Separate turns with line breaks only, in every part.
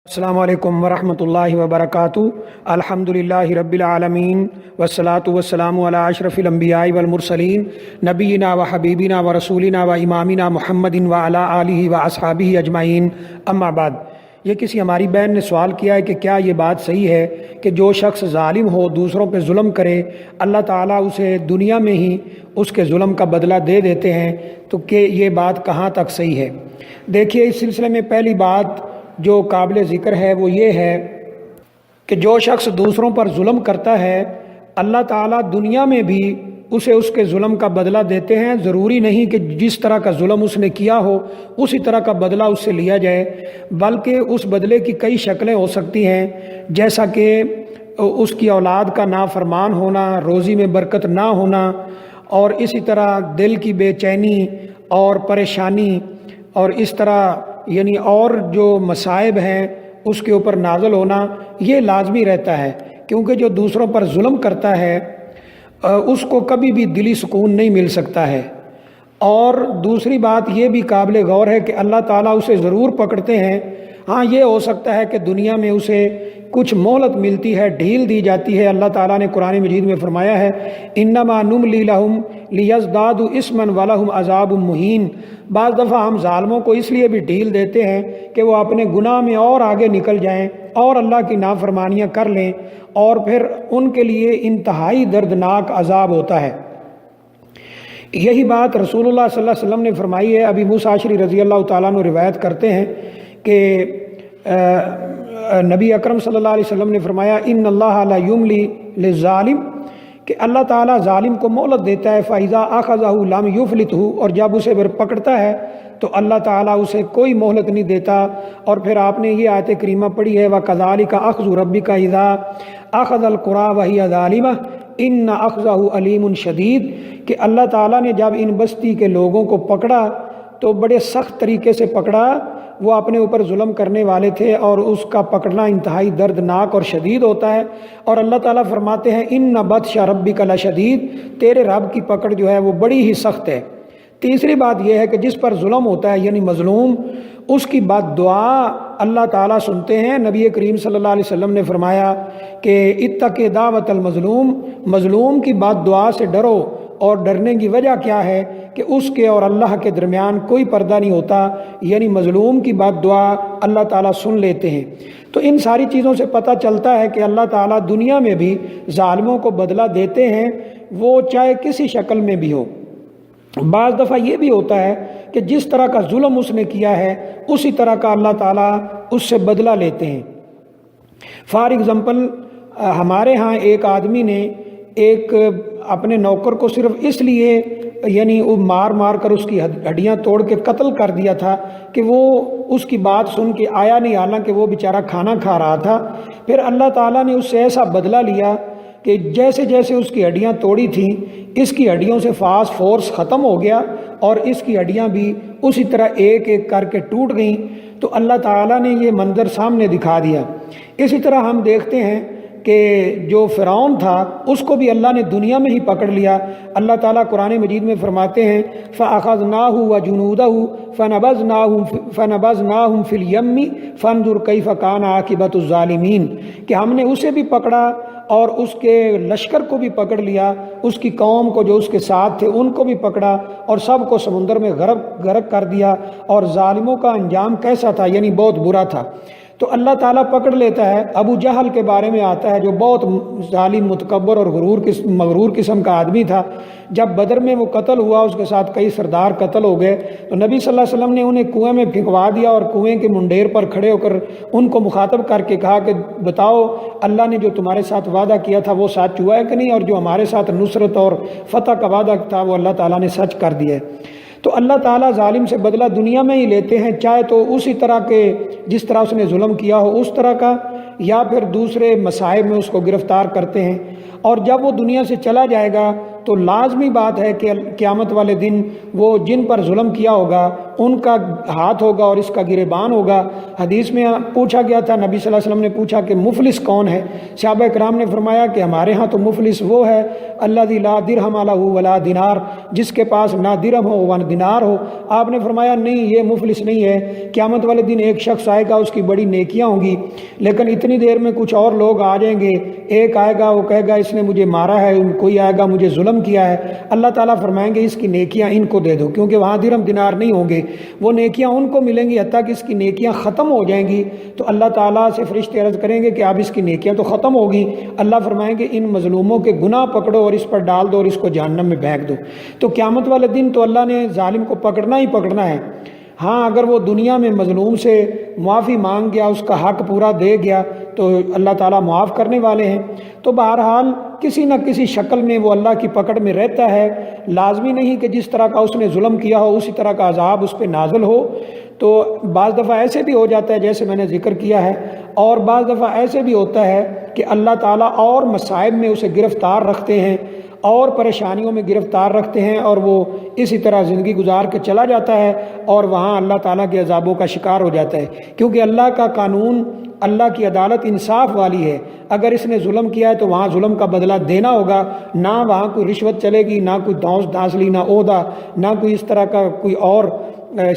السلام علیکم ورحمۃ اللہ وبرکاتہ۔ الحمدللہ رب العالمین والصلاة والسلام علی اشرف الانبیاء والمرسلین نبینا و حبیبنا و رسولنا و امامنا محمد وعلی آلہ و اصحابہ اجمعین، اما بعد۔ یہ کسی ہماری بہن نے سوال کیا ہے کہ کیا یہ بات صحیح ہے کہ جو شخص ظالم ہو، دوسروں پہ ظلم کرے، اللہ تعالیٰ اسے دنیا میں ہی اس کے ظلم کا بدلہ دے دیتے ہیں، تو کہ یہ بات کہاں تک صحیح ہے؟ دیکھیے، اس سلسلے میں پہلی بات جو قابل ذکر ہے وہ یہ ہے کہ جو شخص دوسروں پر ظلم کرتا ہے، اللہ تعالیٰ دنیا میں بھی اسے اس کے ظلم کا بدلہ دیتے ہیں۔ ضروری نہیں کہ جس طرح کا ظلم اس نے کیا ہو اسی طرح کا بدلہ اس سے لیا جائے، بلکہ اس بدلے کی کئی شکلیں ہو سکتی ہیں، جیسا کہ اس کی اولاد کا نافرمان ہونا، روزی میں برکت نہ ہونا، اور اسی طرح دل کی بے چینی اور پریشانی، اور اس طرح یعنی اور جو مصائب ہیں اس کے اوپر نازل ہونا، یہ لازمی رہتا ہے، کیونکہ جو دوسروں پر ظلم کرتا ہے اس کو کبھی بھی دلی سکون نہیں مل سکتا ہے۔ اور دوسری بات یہ بھی قابل غور ہے کہ اللہ تعالیٰ اسے ضرور پکڑتے ہیں۔ ہاں، یہ ہو سکتا ہے کہ دنیا میں اسے کچھ مہلت ملتی ہے، ڈھیل دی جاتی ہے۔ اللہ تعالیٰ نے قرآن مجید میں فرمایا ہے، انما نملی لہم لیزدادوا اثما ولہم عذاب مہین۔ بعض دفعہ ہم ظالموں کو اس لیے بھی ڈھیل دیتے ہیں کہ وہ اپنے گناہ میں اور آگے نکل جائیں اور اللہ کی نافرمانیاں کر لیں، اور پھر ان کے لیے انتہائی دردناک عذاب ہوتا ہے۔ یہی بات رسول اللہ صلی اللہ علیہ وسلم نے فرمائی ہے۔ ابی موسیٰ اشعری رضی اللہ تعالیٰ عنہ روایت کرتے ہیں کہ نبی اکرم صلی اللہ علیہ وسلم نے فرمایا، ان اللہ لا یملی للظالم، کہ اللہ تعالیٰ ظالم کو مہلت دیتا ہے، فَإِذَا أَخَذَهُ لَمْ يُفْلِتْهُ، اور جب اسے پھر پکڑتا ہے تو اللہ تعالیٰ اسے کوئی مہلت نہیں دیتا۔ اور پھر آپ نے یہ آیت کریمہ پڑھی ہے، وَكَذَلِكَ أَخْذُ رَبِّكَ إِذَا أَخَذَ الْقُرَىٰ وَهِيَ ظَالِمَةٌ إِنَّ أَخْذَهُ أَلِيمٌ شَدِيدٌ، کہ اللہ تعالیٰ نے جب ان بستی کے لوگوں کو پکڑا تو بڑے سخت طریقے سے پکڑا، وہ اپنے اوپر ظلم کرنے والے تھے، اور اس کا پکڑنا انتہائی دردناک اور شدید ہوتا ہے۔ اور اللہ تعالیٰ فرماتے ہیں، ان بطش ربک لشدید، تیرے رب کی پکڑ جو ہے وہ بڑی ہی سخت ہے۔ تیسری بات یہ ہے کہ جس پر ظلم ہوتا ہے یعنی مظلوم، اس کی بد دعا اللہ تعالیٰ سنتے ہیں۔ نبی کریم صلی اللہ علیہ وسلم نے فرمایا کہ اتق دعوت المظلوم، مظلوم کی بد دعا سے ڈرو۔ اور ڈرنے کی وجہ کیا ہے کہ اس کے اور اللہ کے درمیان کوئی پردہ نہیں ہوتا، یعنی مظلوم کی بد دعا اللہ تعالیٰ سن لیتے ہیں۔ تو ان ساری چیزوں سے پتہ چلتا ہے کہ اللہ تعالیٰ دنیا میں بھی ظالموں کو بدلہ دیتے ہیں، وہ چاہے کسی شکل میں بھی ہو۔ بعض دفعہ یہ بھی ہوتا ہے کہ جس طرح کا ظلم اس نے کیا ہے اسی طرح کا اللہ تعالیٰ اس سے بدلہ لیتے ہیں۔ فار ایگزامپل، ہمارے ہاں ایک آدمی نے ایک اپنے نوکر کو صرف اس لیے یعنی وہ مار مار کر اس کی ہڈیاں توڑ کے قتل کر دیا تھا کہ وہ اس کی بات سن کے آیا نہیں، حالانکہ وہ بیچارہ کھانا کھا رہا تھا۔ پھر اللہ تعالیٰ نے اس سے ایسا بدلہ لیا کہ جیسے جیسے اس کی ہڈیاں توڑی تھیں، اس کی ہڈیوں سے فورس ختم ہو گیا، اور اس کی ہڈیاں بھی اسی طرح ایک ایک کر کے ٹوٹ گئیں۔ تو اللہ تعالیٰ نے یہ منظر سامنے دکھا دیا۔ اسی طرح ہم دیکھتے ہیں کہ جو فرعون تھا اس کو بھی اللہ نے دنیا میں ہی پکڑ لیا۔ اللہ تعالیٰ قرآن مجید میں فرماتے ہیں، فَأَخَذْنَاهُ وَجُنُودَهُ فَنَبَذْنَاهُمْ فِي الْيَمِّ فَانظُرْ كَيْفَ كَانَ عَاقِبَةُ الظَّالِمِينَ، کہ ہم نے اسے بھی پکڑا اور اس کے لشکر کو بھی پکڑ لیا، اس کی قوم کو جو اس کے ساتھ تھے ان کو بھی پکڑا، اور سب کو سمندر میں غرق کر دیا۔ اور ظالموں کا انجام کیسا تھا، یعنی بہت برا تھا۔ تو اللہ تعالیٰ پکڑ لیتا ہے۔ ابو جہل کے بارے میں آتا ہے، جو بہت ظالم، متکبر اور مغرور قسم کا آدمی تھا۔ جب بدر میں وہ قتل ہوا، اس کے ساتھ کئی سردار قتل ہو گئے، تو نبی صلی اللہ علیہ وسلم نے انہیں کنویں میں پھینکوا دیا، اور کنویں کے منڈیر پر کھڑے ہو کر ان کو مخاطب کر کے کہا کہ بتاؤ، اللہ نے جو تمہارے ساتھ وعدہ کیا تھا وہ سچ ہوا ہے کہ نہیں، اور جو ہمارے ساتھ نصرت اور فتح کا وعدہ تھا وہ اللہ تعالیٰ نے سچ کر دیا ہے۔ تو اللہ تعالیٰ ظالم سے بدلہ دنیا میں ہی لیتے ہیں، چاہے تو اسی طرح کے جس طرح اس نے ظلم کیا ہو اس طرح کا، یا پھر دوسرے مصائب میں اس کو گرفتار کرتے ہیں۔ اور جب وہ دنیا سے چلا جائے گا تو لازمی بات ہے کہ قیامت والے دن وہ جن پر ظلم کیا ہوگا ان کا ہاتھ ہوگا اور اس کا گریبان ہوگا۔ حدیث میں پوچھا گیا تھا، نبی صلی اللہ علیہ وسلم نے پوچھا کہ مفلس کون ہے؟ صحابہ کرام نے فرمایا کہ ہمارے ہاں تو مفلس وہ ہے الذی لا درہم لہ ولا دینار، جس کے پاس نہ درہم ہو نہ دینار ہو۔ آپ نے فرمایا نہیں، یہ مفلس نہیں ہے۔ قیامت والے دن ایک شخص آئے گا، اس کی بڑی نیکیاں ہوں گی، لیکن اتنی دیر میں کچھ اور لوگ آ جائیں گے۔ ایک آئے گا، وہ کہے گا اس نے مجھے مارا ہے، کوئی آئے گا مجھے ظلم کیا ہے۔ اللہ تعالیٰ فرمائیں گے اس کی نیکیاں ان کو دے دو، کیونکہ وہاں درہم دینار نہیں ہوں گے، وہ نیکیاں ان کو ملیں گی حتیٰ کہ اس کی نیکیاں ختم ہو جائیں گی۔ تو اللہ تعالیٰ سے فرشتے عرض کریں گے کہ اب اس کی نیکیاں تو ختم ہوگی۔ اللہ فرمائیں گے ان مظلوموں کے گناہ پکڑو اور اس پر ڈال دو اور اس کو جہنم میں پھینک دو۔ تو قیامت والے دن تو اللہ نے ظالم کو پکڑنا ہی پکڑنا ہے۔ ہاں اگر وہ دنیا میں مظلوم سے معافی مانگ گیا، اس کا حق پورا دے گیا، تو اللہ تعالیٰ معاف کرنے والے ہیں۔ تو بہرحال کسی نہ کسی شکل میں وہ اللہ کی پکڑ میں رہتا ہے۔ لازمی نہیں کہ جس طرح کا اس نے ظلم کیا ہو اسی طرح کا عذاب اس پہ نازل ہو۔ تو بعض دفعہ ایسے بھی ہو جاتا ہے جیسے میں نے ذکر کیا ہے، اور بعض دفعہ ایسے بھی ہوتا ہے کہ اللہ تعالیٰ اور مصائب میں اسے گرفتار رکھتے ہیں اور پریشانیوں میں گرفتار رکھتے ہیں، اور وہ اسی طرح زندگی گزار کے چلا جاتا ہے اور وہاں اللہ تعالیٰ کے عذابوں کا شکار ہو جاتا ہے۔ کیونکہ اللہ کا قانون، اللہ کی عدالت انصاف والی ہے۔ اگر اس نے ظلم کیا ہے تو وہاں ظلم کا بدلہ دینا ہوگا، نہ وہاں کوئی رشوت چلے گی، نہ کوئی دھونس دھانسلی، نہ عہدہ، نہ کوئی اس طرح کا کوئی اور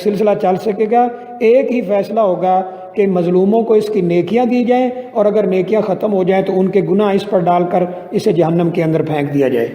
سلسلہ چل سکے گا۔ ایک ہی فیصلہ ہوگا کہ مظلوموں کو اس کی نیکیاں دی جائیں، اور اگر نیکیاں ختم ہو جائیں تو ان کے گناہ اس پر ڈال کر اسے جہنم کے اندر پھینک دیا جائے۔